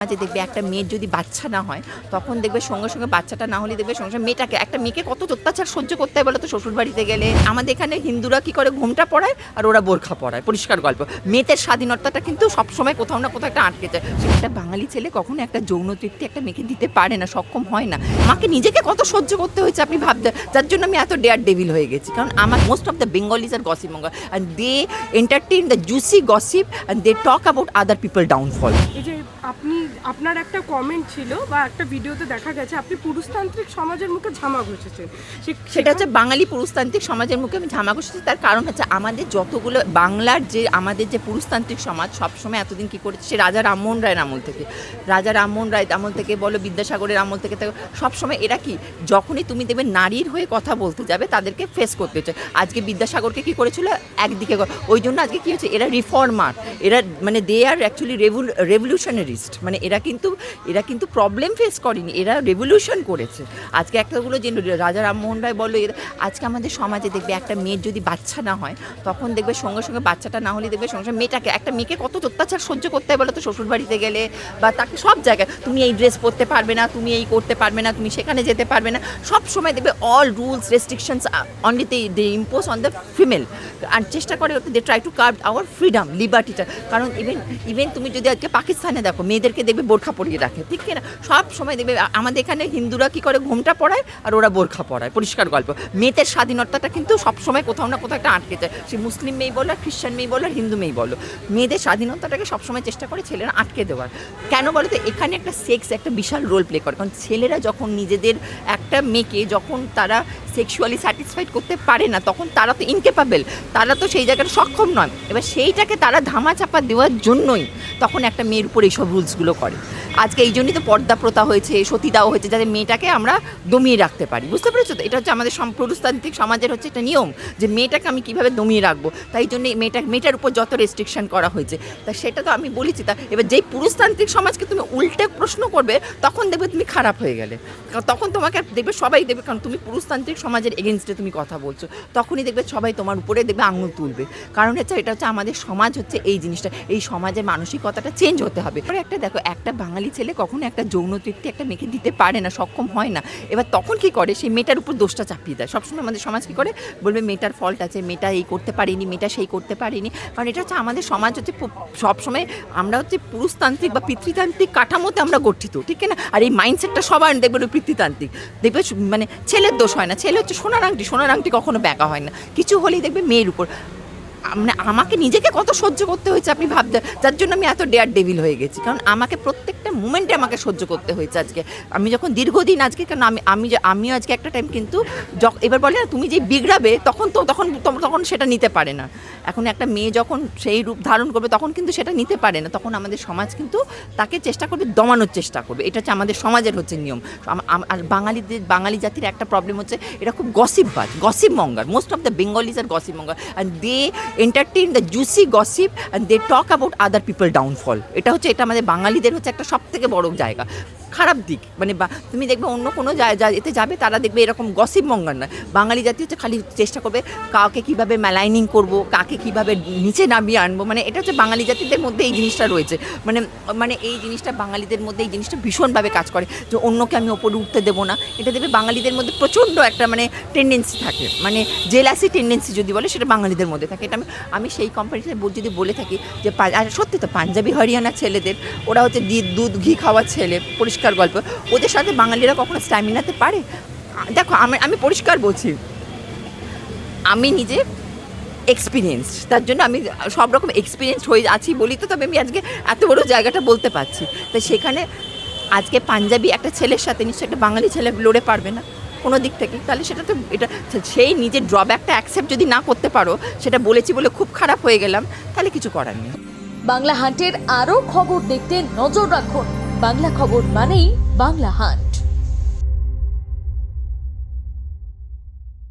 যে দেখবে একটা মেয়ের যদি বাচ্চা না হয় তখন দেখবে সঙ্গে সঙ্গে বাচ্চাটা না হলে দেখবে সঙ্গে সঙ্গে মেয়েটাকে একটা মেয়েকে কত অত্যাচার সহ্য করতে হয় বলো তো শ্বশুর বাড়িতে গেলে। আমাদের এখানে হিন্দুরা কি করে ঘোমটা পড়ায় আর ওরা বোরখা পড়ায়, পরিষ্কার গল্প। মেয়েদের স্বাধীনতাটা কিন্তু সবসময় কোথাও না কোথাও একটা আটকে যায়। একটা বাঙালি ছেলে কখনো একটা যৌন তৃপ্তি একটা মেয়েকে দিতে পারে না, সক্ষম হয় না। আমাকে নিজেকে কত সহ্য করতে হয়েছে আপনি ভাবতে, যার জন্য আমি এত ডেয়ার ডেভিল হয়ে গেছি। কারণ আমার most of the Bengalis are gossip mongers and they entertain the juicy gossip and they talk about other people downfall. এই যে আপনার একটা কমেন্ট ছিল বা একটা ভিডিওতে দেখা গেছে আপনি পুরুষতান্ত্রিক সমাজের মুখে ঝামা ঘষেছেন, সেটা হচ্ছে বাঙালি পুরুষতান্ত্রিক সমাজের মুখে আমি ঝামা ঘষেছি। তার কারণ হচ্ছে আমাদের যতগুলো বাংলার যে আমাদের যে পুরুষতান্ত্রিক সমাজ সবসময় এতদিন কী করেছে, সে রাজা রামমোহন রায়ের আমল থেকে, রাজা রামমোহন রায় আমল থেকে বলো, বিদ্যাসাগরের আমল থেকে সবসময় এরা কি যখনই তুমি দেবে নারীর হয়ে কথা বলতে যাবে তাদেরকে ফেস করতে হচ্ছে। আজকে বিদ্যাসাগরকে কী করেছিল একদিকে, ওই জন্য আজকে কী হচ্ছে, এরা রিফর্মার, এরা মানে দে আর অ্যাকচুয়ালি রেভলিউশনারিস্ট, মানে এরা কিন্তু প্রবলেম ফেস করেনি, এরা রেভলিউশন করেছে। আজকে একটাগুলো যে রাজা রামমোহন রায় বললো, আজকে আমাদের সমাজে দেখবে একটা মেয়ের যদি বাচ্চা না হয় তখন দেখবে সঙ্গে সঙ্গে বাচ্চাটা না হলে দেখবে সঙ্গে সঙ্গে মেয়েটাকে একটা মেয়েকে কত অত্যাচার সহ্য করতে হয় বলো তো শ্বশুর বাড়িতে গেলে, বা তাকে সব জায়গায় তুমি এই ড্রেস পরতে পারবে না, তুমি এই করতে পারবে না, তুমি সেখানে যেতে পারবে না, সব সময় দেখবে all rules restrictions only they impose on the female. আর চেষ্টা করে they try to curb our freedom লিবার্টিটা। কারণ ইভেন তুমি যদি আজকে পাকিস্তানে দেখো মেয়েদেরকে দেখবে বোরখা পরিয়ে রাখে, ঠিক কিনা? সব সময় দেখবে আমাদের এখানে হিন্দুরা কি করে ঘোমটা পড়ায় আর ওরা বোরখা পড়ায়, পরিষ্কার গল্প। মেয়েদের স্বাধীনতাটা কিন্তু সবসময় কোথাও না কোথাও একটা আটকে যায়। সে মুসলিম মেয়ে বলো, খ্রিস্টান মেয়ে বলো, হিন্দু মেয়ে বলো, মেয়েদের স্বাধীনতাটাকে সবসময় চেষ্টা করে ছেলেরা আটকে দেওয়ার। কেন বলো তো? এখানে একটা সেক্স একটা বিশাল রোল প্লে করে। কারণ ছেলেরা যখন নিজেদের একটা মেয়েকে যখন তারা সেক্সুয়ালি স্যাটিসফাইড করতে পারে না তখন তারা তো ইনকেপাবেল, তারা তো সেই জায়গাটা সক্ষম নয়। এবার সেইটাকে তারা ধামাচাপা দেওয়ার জন্যই তখন একটা মেয়ের উপর এইসব রুলসগুলো করে। আজকে এই জন্যই তো পর্দা প্রথা হয়েছে, সতীদাহ হয়েছে, যাতে মেয়েটাকে আমরা দমিয়ে রাখতে পারি। বুঝতে পেরেছো তো? এটা হচ্ছে আমাদের পুরুষতান্ত্রিক সমাজের হচ্ছে একটা নিয়ম, যে মেয়েটাকে আমি কীভাবে দমিয়ে রাখবো। তাই জন্য মেয়েটার উপর যত রেস্ট্রিকশন করা হয়েছে, তা সেটা তো আমি বলেছি। তা এবার যেই পুরুষতান্ত্রিক সমাজকে তুমি উল্টে প্রশ্ন করবে তখন দেখবে তুমি খারাপ হয়ে গেলে, তখন তোমাকে দেখবে সবাই দেখবে, কারণ তুমি পুরুষতান্ত্রিক সমাজের এগেনস্টে তুমি কথা বলছো, তখনই দেখবে সবাই তোমার উপরে দেখবে আঙুল তুলবে। কারণ হচ্ছে এটা হচ্ছে আমাদের সমাজ হচ্ছে এই জিনিসটা, এই সমাজের মানসিকতাটা চেঞ্জ হতে হবে। একটা দেখো, একটা বাঙালি ছেলে কখনো একটা যৌন তৃপ্তি একটা মেয়েকে দিতে পারে না, সক্ষম হয় না। এবার তখন কি করে, সেই মেয়েটার উপর দোষটা চাপিয়ে দেয়। সবসময় আমাদের সমাজ কী করে, বলবে মেয়েটার ফল্ট আছে, মেয়েটা এই করতে পারেনি, মেয়েটা সেই করতে পারেনি। কারণ এটা হচ্ছে আমাদের সমাজ হচ্ছে সবসময় আমরা হচ্ছে পুরুষতান্ত্রিক বা পিতৃতান্ত্রিক কাঠামোতে আমরা গঠিত, ঠিক না? আর এই মাইন্ডসেটটা সবার দেখবে পিতৃতান্ত্রিক, দেখবে মানে ছেলের দোষ হয় না, ছেলে হচ্ছে সোনার আংটি কখনো ব্যাকা হয় না, কিছু হলেই দেখবে মেয়ের উপর। মানে আমাকে নিজেকে কত সহ্য করতে হয়েছে আপনি ভাবতে, যার জন্য আমি এত ডেয়ার ডেভিল হয়ে গেছি। কারণ আমাকে প্রত্যেকটা মুমেন্টে আমাকে সহ্য করতে হয়েছে আজকে। আমি যখন দীর্ঘদিন আজকে, কারণ আমিও আজকে একটা টাইম কিন্তু এবার বলে না, তুমি যে বিগড়াবে তখন সেটা নিতে পারে না। এখন একটা মেয়ে যখন সেই রূপ ধারণ করবে তখন কিন্তু সেটা নিতে পারে না, তখন আমাদের সমাজ কিন্তু তাকে চেষ্টা করবে দমানোর চেষ্টা করবে। এটা হচ্ছে আমাদের সমাজের হচ্ছে নিয়ম। আর বাঙালি জাতির একটা প্রবলেম হচ্ছে, এরা খুব gossip monger. Most of the Bengalis are gossip monger and they entertain the juicy gossip and they talk about other people downfall. এটা আমাদের বাঙালিদের হচ্ছে একটা সব থেকে বড় জায়গা, খারাপ দিক। মানে তুমি দেখবে অন্য কোনো এতে যাবে তারা দেখবে এরকম গসিপ মঙ্গার না। বাঙালি জাতি হচ্ছে খালি চেষ্টা করবে কাউকে কীভাবে ম্যালাইনিং করবো, কাকে কীভাবে নিচে নামিয়ে আনবো। মানে এটা হচ্ছে বাঙালি জাতিদের মধ্যে এই জিনিসটা রয়েছে। মানে এই জিনিসটা বাঙালিদের মধ্যে এই জিনিসটা ভীষণভাবে কাজ করে, যে অন্যকে আমি ওপরে উঠতে দেবো না। এটা দেখবে বাঙালিদের মধ্যে প্রচণ্ড একটা মানে টেন্ডেন্সি থাকে, মানে জেলাসি টেন্ডেন্সি যদি বলে সেটা বাঙালিদের মধ্যে থাকে। এটা আমি সেই কম্পারিজনে যদি বলে থাকি যে আর সত্যি তো পাঞ্জাবি হরিয়ানা ছেলেদের, ওরা হচ্ছে দুধ ঘি খাওয়ার ছেলে, পরিষ্কার গল্প। ওদের সাথে বাঙালিরা কখনো স্ট্যামিনাতে পারে? দেখো আমি পরিষ্কার বলছি, আমি নিজে এক্সপিরিয়েন্স, তার জন্য আমি সব রকম এক্সপিরিয়েন্স হয়ে আছি বলি তো, তবে আমি আজকে এত বড় জায়গাটা বলতে পারছি। তাই সেখানে আজকে পাঞ্জাবি একটা ছেলের সাথে নিশ্চয়ই একটা বাঙালি ছেলে লড়ে পারবে না কোনো দিক থেকে। তাহলে সেটা তো এটা সেই নিজের ড্রব্যাকটা অ্যাকসেপ্ট যদি না করতে পারো, সেটা বলেছি বলে খুব খারাপ হয়ে গেলাম, তাহলে কিছু করার নেই। বাংলা হান্টের আরও খবর দেখতে নজর রাখুন। বাংলা খবর মানেই বাংলা হান্ট।